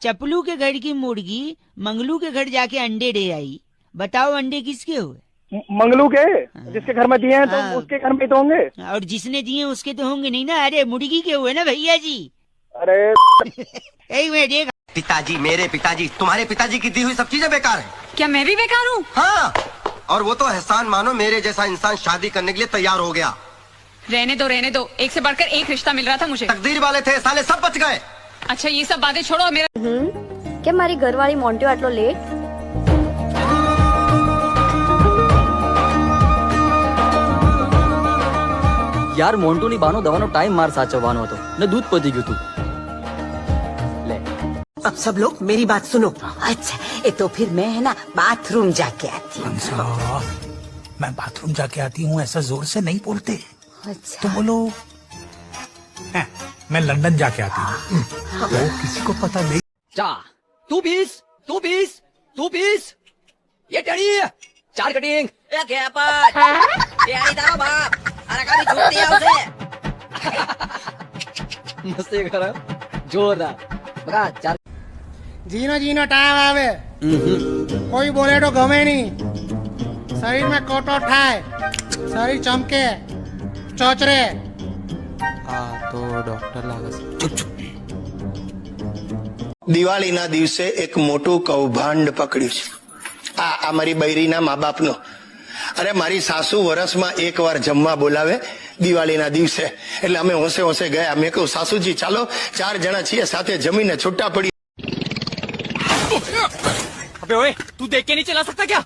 चपलू के घर की मुर्गी मंगलू के घर जाके अंडे दे आई। बताओ अंडे किसके हुए? मंगलू के, जिसके घर में दिए हैं तो उसके घर में तो होंगे। और जिसने दिए उसके तो होंगे नहीं ना। अरे मुर्गी के हुए ना भैया जी। अरे एक मिनट एक। पिताजी, मेरे पिताजी, तुम्हारे पिताजी की दी हुई सब चीजें बेकार हैं। क्या मैं भी बेकार हूँ? हाँ, और वो तो एहसान मानो मेरे जैसा इंसान शादी करने के लिए तैयार हो गया। रहने दो, एक से बढ़कर एक रिश्ता मिल रहा था मुझे। तकदीर वाले थे, साले सब बच गए। अच्छा ये सब बातें छोड़ो, मेरा क्या मारी घरवाળી મોન્ટ્યો આટલો લેટ? यार મોન્ટુની બાનો દવાનો ટાઈમ માર સાચવવાનો હતો ને દૂધ પતી ગયું તું। લે अब सब लोग मेरी बात सुनो। अच्छा ये तो फिर मैं है ना बाथरूम जाके आती हूँ। मैं बाथरूम जाके आती हूँ ऐसा जोर से नहीं बोलते। अच्छा तो बोलो मैं लंदन जाके आती हूँ। तो किसी को पता नहीं। चा तू पीस ये टेढ़ी 4 कटिंग એ કે પણ કેરી તારો બાપ અરે કાલી છૂટી આવશે। મસ્તી કરો જોરદાર બગા 4 जीनो जीनो टाइम आवे कोई बोले तो गमे नहीं। शरीर में कोटो ठाए, शरीर चमके चोचरे। तो डॉक्टर लागे चुप चुप। દિવાળીના દિવસે એક મોટું કૌભાંડ પકડ્યું છે। આ મારી બૈરીના મા બાપનો। અરે મારી સાસુ વર્ષમાં એકવાર જમવા બોલાવે દિવાળીના દિવસે, એટલે અમે હોંશે હોંશે ગયા। મેં કહ્યું સાસુજી ચાલો 4 જણા છીએ સાથે જમીને છૂટા પડી। अबे ओए तू देख के नहीं चला सकता क्या?